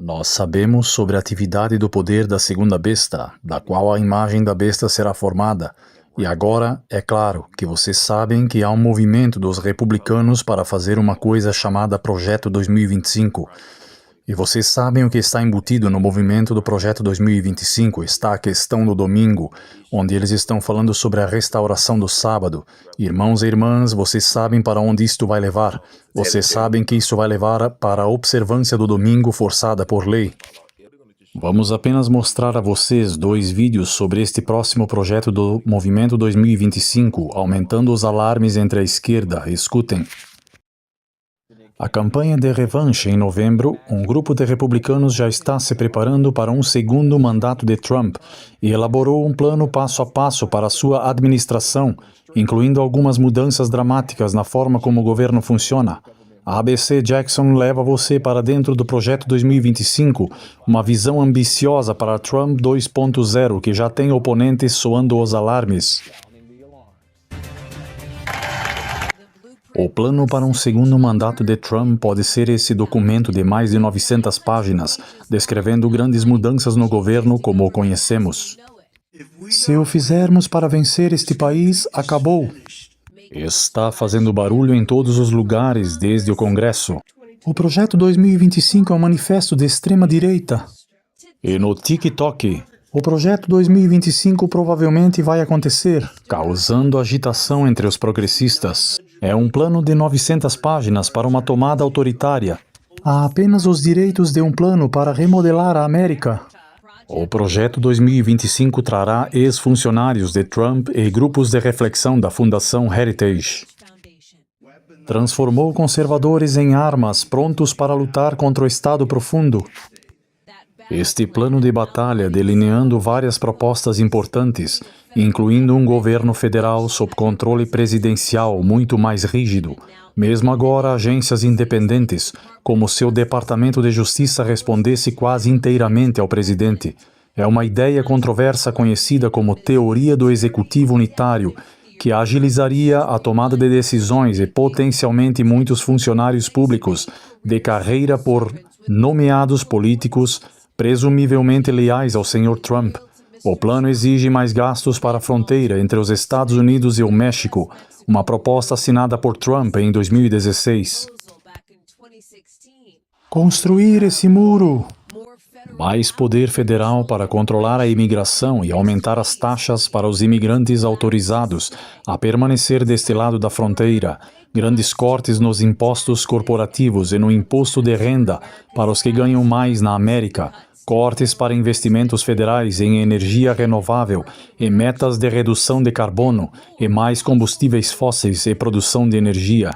Nós sabemos sobre a atividade do poder da segunda besta, da qual a imagem da besta será formada. E agora, é claro, que vocês sabem que há um movimento dos republicanos para fazer uma coisa chamada Projeto 2025. E vocês sabem o que está embutido no movimento do Projeto 2025, está a questão do domingo, onde eles estão falando sobre a restauração do sábado. Irmãos e irmãs, vocês sabem para onde isto vai levar. Vocês sabem que isso vai levar para a observância do domingo forçada por lei. Vamos apenas mostrar a vocês 2 vídeos sobre este próximo projeto do Movimento 2025, aumentando os alarmes entre a esquerda. Escutem. A campanha de revanche em novembro, um grupo de republicanos já está se preparando para um segundo mandato de Trump e elaborou um plano passo a passo para sua administração, incluindo algumas mudanças dramáticas na forma como o governo funciona. A ABC Jackson leva você para dentro do Projeto 2025, uma visão ambiciosa para Trump 2.0 que já tem oponentes soando os alarmes. O plano para um segundo mandato de Trump pode ser esse documento de mais de 900 páginas, descrevendo grandes mudanças no governo como o conhecemos. Se o fizermos para vencer este país, acabou. Está fazendo barulho em todos os lugares, desde o Congresso. O Projeto 2025 é um manifesto de extrema-direita. E no TikTok, o Projeto 2025 provavelmente vai acontecer, causando agitação entre os progressistas. É um plano de 900 páginas para uma tomada autoritária. Há apenas os direitos de um plano para remodelar a América. O Projeto 2025 trará ex-funcionários de Trump e grupos de reflexão da Fundação Heritage. Transformou conservadores em armas prontos para lutar contra o Estado profundo. Este plano de batalha delineando várias propostas importantes, incluindo um governo federal sob controle presidencial muito mais rígido, mesmo agora agências independentes, como seu Departamento de Justiça respondesse quase inteiramente ao presidente. É uma ideia controversa conhecida como Teoria do Executivo Unitário, que agilizaria a tomada de decisões e potencialmente muitos funcionários públicos de carreira por nomeados políticos presumivelmente leais ao Sr. Trump. O plano exige mais gastos para a fronteira entre os Estados Unidos e o México, uma proposta assinada por Trump em 2016. Construir esse muro. Mais poder federal para controlar a imigração e aumentar as taxas para os imigrantes autorizados a permanecer deste lado da fronteira. Grandes cortes nos impostos corporativos e no imposto de renda para os que ganham mais na América. Cortes para investimentos federais em energia renovável e metas de redução de carbono e mais combustíveis fósseis e produção de energia.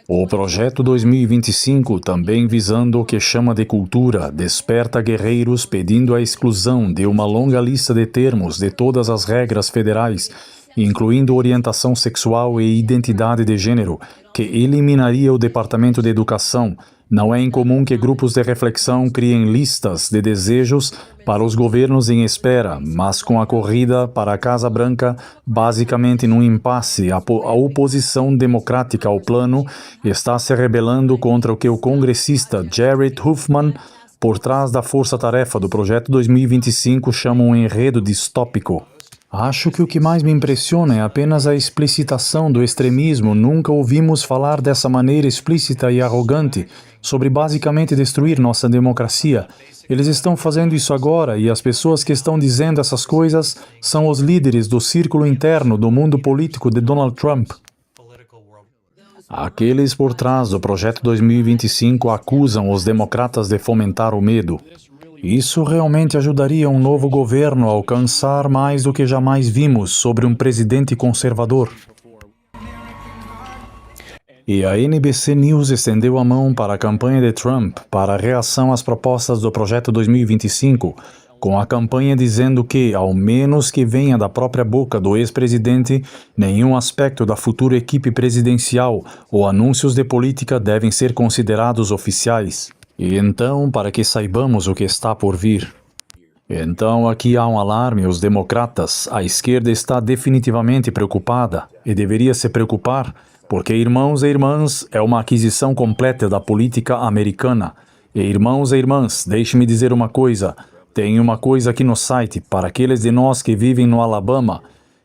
O Projeto 2025, também visando o que chama de cultura, desperta guerreiros pedindo a exclusão de uma longa lista de termos de todas as regras federais, incluindo orientação sexual e identidade de gênero, que eliminaria o Departamento de Educação. Não é incomum que grupos de reflexão criem listas de desejos para os governos em espera, mas com a corrida para a Casa Branca basicamente num impasse, a oposição democrática ao plano está se rebelando contra o que o congressista Jared Huffman, por trás da força-tarefa do Projeto 2025, chama um enredo distópico. Acho que o que mais me impressiona é apenas a explicitação do extremismo. Nunca ouvimos falar dessa maneira explícita e arrogante sobre basicamente destruir nossa democracia. Eles estão fazendo isso agora e as pessoas que estão dizendo essas coisas são os líderes do círculo interno do mundo político de Donald Trump. Aqueles por trás do Projeto 2025 acusam os democratas de fomentar o medo. Isso realmente ajudaria um novo governo a alcançar mais do que jamais vimos sobre um presidente conservador. E a NBC News estendeu a mão para a campanha de Trump para a reação às propostas do Projeto 2025, com a campanha dizendo que, ao menos que venha da própria boca do ex-presidente, nenhum aspecto da futura equipe presidencial ou anúncios de política devem ser considerados oficiais. E então, para que saibamos o que está por vir. Então, aqui há um alarme, os democratas, a esquerda está definitivamente preocupada, e deveria se preocupar, porque, irmãos e irmãs, é uma aquisição completa da política americana. E irmãos e irmãs, deixe-me dizer uma coisa. Tem uma coisa aqui no site para aqueles de nós que vivem no Alabama.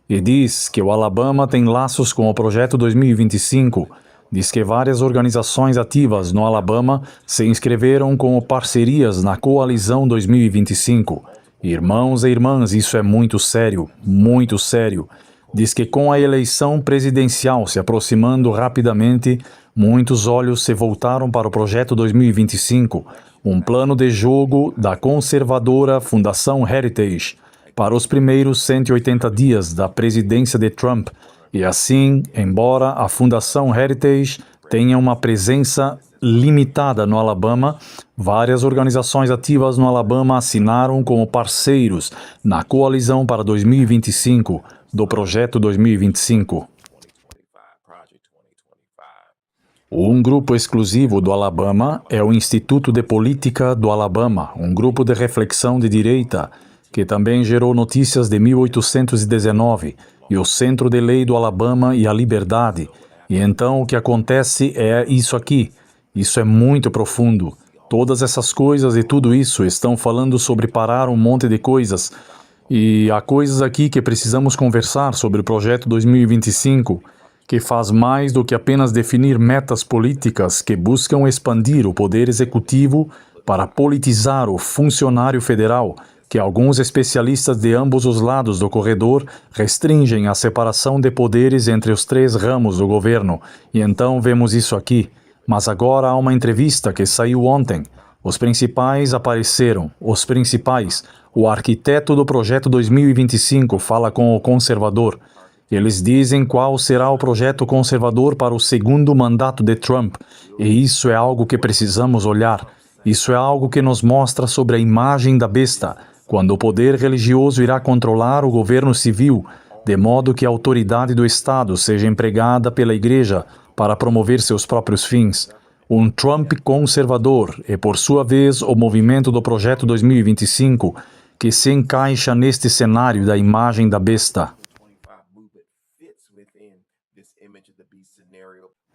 E diz que o Alabama tem laços com o Projeto 2025. Diz que várias organizações ativas no Alabama se inscreveram como parcerias na Coalizão 2025. Irmãos e irmãs, isso é muito sério, muito sério. Diz que com a eleição presidencial se aproximando rapidamente, muitos olhos se voltaram para o Projeto 2025, um plano de jogo da conservadora Fundação Heritage, para os primeiros 180 dias da presidência de Trump. E assim, embora a Fundação Heritage tenha uma presença limitada no Alabama, várias organizações ativas no Alabama assinaram como parceiros na Coalizão para 2025 do Projeto 2025. Um grupo exclusivo do Alabama é o Instituto de Política do Alabama, um grupo de reflexão de direita que também gerou Notícias de 1819 e o Centro de Lei do Alabama e a Liberdade. E então o que acontece é isso aqui. Isso é muito profundo. Todas essas coisas e tudo isso estão falando sobre parar um monte de coisas. E há coisas aqui que precisamos conversar sobre o Projeto 2025, que faz mais do que apenas definir metas políticas que buscam expandir o poder executivo para politizar o funcionário federal, que alguns especialistas de ambos os lados do corredor restringem a separação de poderes entre os três ramos do governo. E então vemos isso aqui. Mas agora há uma entrevista que saiu ontem. Os principais apareceram. Os principais. O arquiteto do Projeto 2025 fala com o conservador. Eles dizem qual será o projeto conservador para o segundo mandato de Trump. E isso é algo que precisamos olhar. Isso é algo que nos mostra sobre a imagem da besta, quando o poder religioso irá controlar o governo civil, de modo que a autoridade do Estado seja empregada pela Igreja para promover seus próprios fins. Um Trump conservador e, por sua vez, o movimento do Projeto 2025, que se encaixa neste cenário da imagem da besta.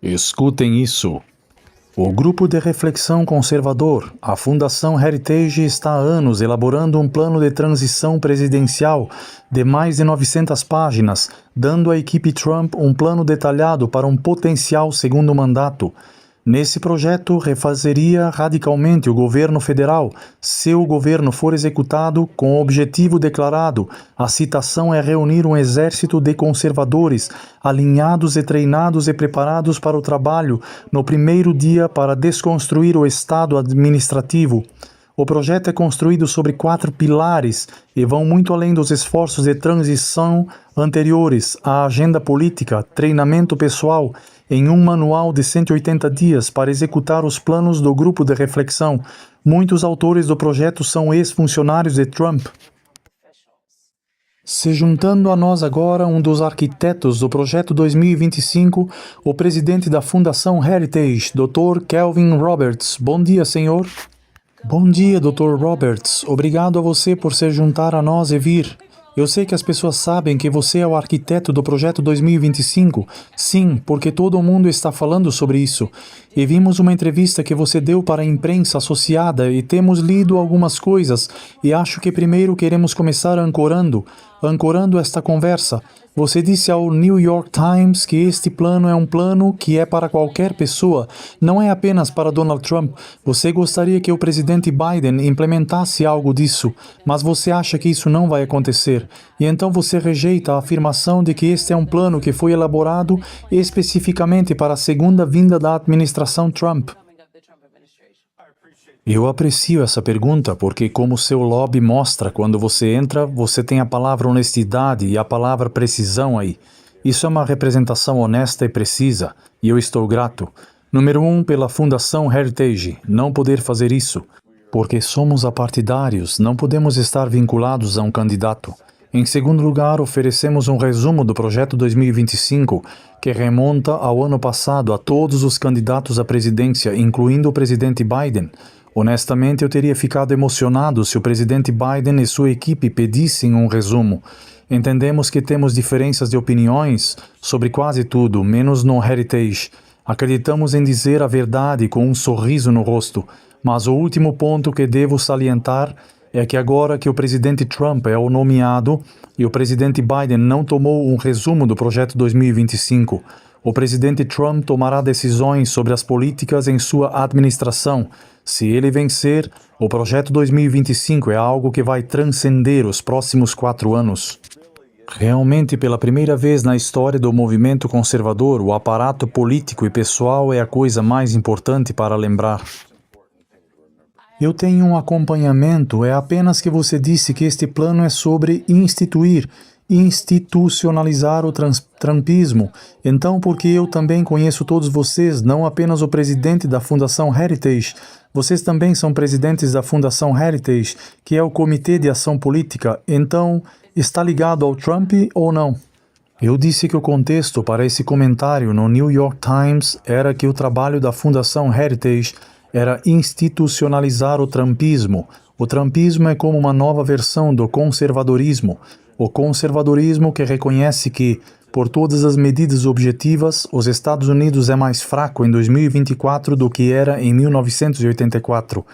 Escutem isso. O grupo de reflexão conservador, a Fundação Heritage, está há anos elaborando um plano de transição presidencial de mais de 900 páginas, dando à equipe Trump um plano detalhado para um potencial segundo mandato. Nesse projeto, refazeria radicalmente o governo federal, se o governo for executado com o objetivo declarado. A citação é reunir um exército de conservadores, alinhados e treinados e preparados para o trabalho no primeiro dia para desconstruir o Estado administrativo. O projeto é construído sobre 4 pilares e vão muito além dos esforços de transição anteriores à agenda política, treinamento pessoal, em um manual de 180 dias para executar os planos do grupo de reflexão. Muitos autores do projeto são ex-funcionários de Trump. Se juntando a nós agora um dos arquitetos do Projeto 2025, o presidente da Fundação Heritage, Dr. Kelvin Roberts. Bom dia, senhor. Bom dia, Dr. Roberts. Obrigado a você por se juntar a nós e vir. Eu sei que as pessoas sabem que você é o arquiteto do Projeto 2025. Sim, porque todo mundo está falando sobre isso. E vimos uma entrevista que você deu para a imprensa associada e temos lido algumas coisas. E acho que primeiro queremos começar ancorando esta conversa. Você disse ao New York Times que este plano é um plano que é para qualquer pessoa, não é apenas para Donald Trump. Você gostaria que o presidente Biden implementasse algo disso, mas você acha que isso não vai acontecer. E então você rejeita a afirmação de que este é um plano que foi elaborado especificamente para a segunda vinda da administração Trump. Eu aprecio essa pergunta porque, como seu lobby mostra, quando você entra, você tem a palavra honestidade e a palavra precisão aí. Isso é uma representação honesta e precisa, e eu estou grato. Número 1, pela Fundação Heritage, não poder fazer isso, porque somos apartidários, não podemos estar vinculados a um candidato. Em segundo lugar, oferecemos um resumo do Projeto 2025, que remonta ao ano passado a todos os candidatos à presidência, incluindo o presidente Biden. Honestamente, eu teria ficado emocionado se o presidente Biden e sua equipe pedissem um resumo. Entendemos que temos diferenças de opiniões sobre quase tudo, menos no Heritage. Acreditamos em dizer a verdade com um sorriso no rosto, mas o último ponto que devo salientar é que agora que o presidente Trump é o nomeado e o presidente Biden não tomou um resumo do projeto 2025, o presidente Trump tomará decisões sobre as políticas em sua administração. Se ele vencer, o projeto 2025 é algo que vai transcender os próximos 4 anos. Realmente, pela primeira vez na história do movimento conservador, o aparato político e pessoal é a coisa mais importante para lembrar. Eu tenho um acompanhamento, é apenas que você disse que este plano é sobre institucionalizar o trumpismo. Então, porque eu também conheço todos vocês, não apenas o presidente da Fundação Heritage, vocês também são presidentes da Fundação Heritage, que é o Comitê de Ação Política. Então, está ligado ao Trump ou não? Eu disse que o contexto para esse comentário no New York Times era que o trabalho da Fundação Heritage era institucionalizar o trumpismo. O trumpismo é como uma nova versão do conservadorismo. O conservadorismo que reconhece que, por todas as medidas objetivas, os Estados Unidos é mais fraco em 2024 do que era em 1984.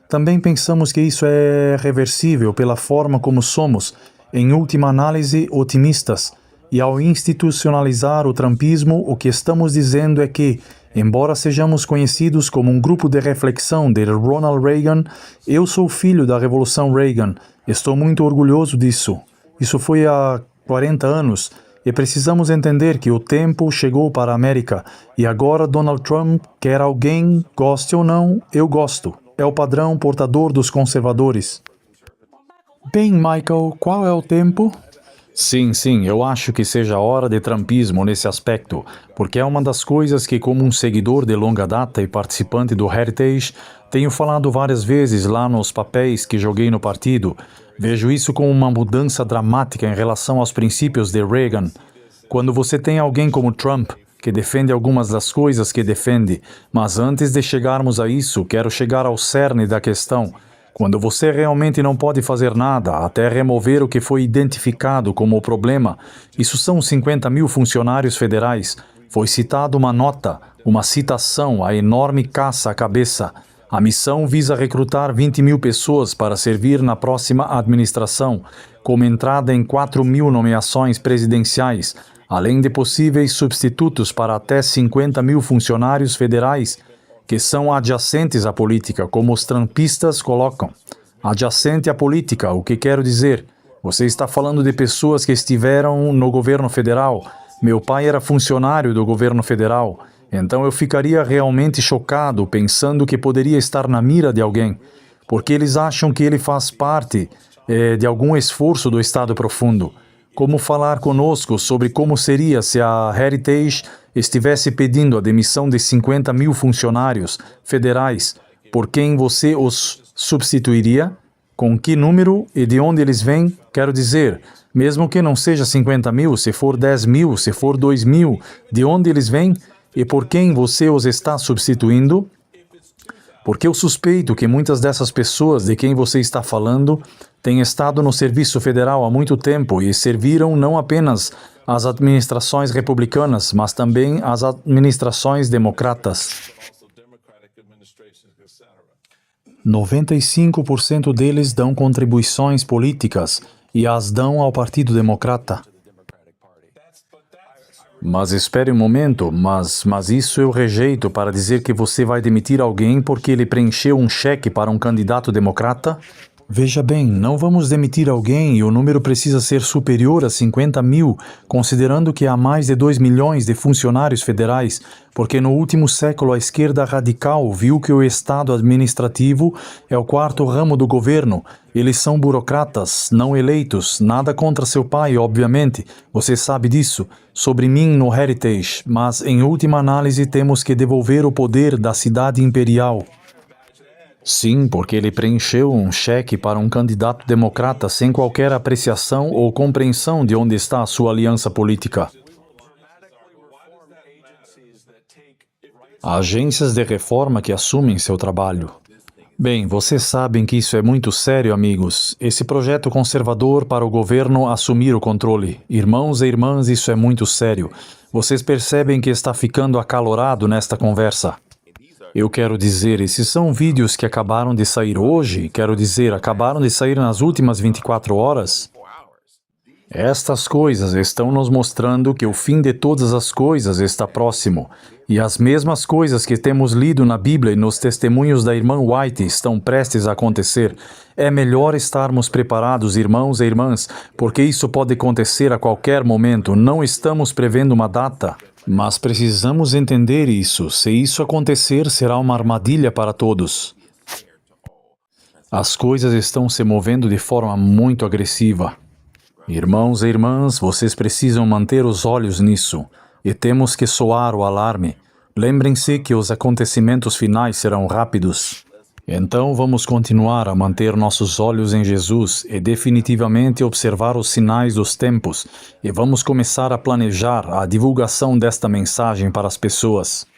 Também pensamos que isso é reversível pela forma como somos, em última análise, otimistas. E ao institucionalizar o trumpismo, o que estamos dizendo é que, embora sejamos conhecidos como um grupo de reflexão de Ronald Reagan, eu sou filho da Revolução Reagan. Estou muito orgulhoso disso. Isso foi há 40 anos e precisamos entender que o tempo chegou para a América e agora Donald Trump quer alguém, goste ou não, eu gosto. É o padrão portador dos conservadores. Bem, Michael, qual é o tempo? Sim, eu acho que seja a hora de trumpismo nesse aspecto, porque é uma das coisas que, como um seguidor de longa data e participante do Heritage, tenho falado várias vezes lá nos papéis que joguei no partido. Vejo isso como uma mudança dramática em relação aos princípios de Reagan. Quando você tem alguém como Trump, que defende algumas das coisas que defende, mas antes de chegarmos a isso, quero chegar ao cerne da questão. Quando você realmente não pode fazer nada até remover o que foi identificado como o problema, isso são 50 mil funcionários federais. Foi citada uma nota, uma citação, a enorme caça à cabeça. A missão visa recrutar 20 mil pessoas para servir na próxima administração, como entrada em 4 mil nomeações presidenciais, além de possíveis substitutos para até 50 mil funcionários federais, que são adjacentes à política, como os trumpistas colocam. Adjacente à política, o que quero dizer? Você está falando de pessoas que estiveram no governo federal. Meu pai era funcionário do governo federal. Então eu ficaria realmente chocado pensando que poderia estar na mira de alguém, porque eles acham que ele faz parte de algum esforço do Estado profundo. Como falar conosco sobre como seria se a Heritage estivesse pedindo a demissão de 50 mil funcionários federais, por quem você os substituiria? Com que número e de onde eles vêm? Quero dizer, mesmo que não seja 50 mil, se for 10 mil, se for 2 mil, de onde eles vêm e por quem você os está substituindo? Porque eu suspeito que muitas dessas pessoas de quem você está falando têm estado no serviço federal há muito tempo e serviram não apenas as administrações republicanas, mas também as administrações democratas. 95% deles dão contribuições políticas e as dão ao Partido Democrata. Mas espere um momento, mas isso eu rejeito para dizer que você vai demitir alguém porque ele preencheu um cheque para um candidato democrata? Veja bem, não vamos demitir alguém e o número precisa ser superior a 50 mil, considerando que há mais de 2 milhões de funcionários federais, porque no último século a esquerda radical viu que o Estado administrativo é o quarto ramo do governo. Eles são burocratas, não eleitos, nada contra seu pai, obviamente, você sabe disso, sobre mim no Heritage, mas em última análise temos que devolver o poder da cidade imperial. Sim, porque ele preencheu um cheque para um candidato democrata sem qualquer apreciação ou compreensão de onde está a sua aliança política. Agências de reforma que assumem seu trabalho. Bem, vocês sabem que isso é muito sério, amigos. Esse projeto conservador para o governo assumir o controle. Irmãos e irmãs, isso é muito sério. Vocês percebem que está ficando acalorado nesta conversa. Eu quero dizer, esses são vídeos que acabaram de sair hoje, quero dizer, acabaram de sair nas últimas 24 horas. Estas coisas estão nos mostrando que o fim de todas as coisas está próximo. E as mesmas coisas que temos lido na Bíblia e nos testemunhos da irmã White estão prestes a acontecer. É melhor estarmos preparados, irmãos e irmãs, porque isso pode acontecer a qualquer momento. Não estamos prevendo uma data. Mas precisamos entender isso. Se isso acontecer, será uma armadilha para todos. As coisas estão se movendo de forma muito agressiva. Irmãos e irmãs, vocês precisam manter os olhos nisso. E temos que soar o alarme. Lembrem-se que os acontecimentos finais serão rápidos. Então vamos continuar a manter nossos olhos em Jesus e definitivamente observar os sinais dos tempos. E vamos começar a planejar a divulgação desta mensagem para as pessoas.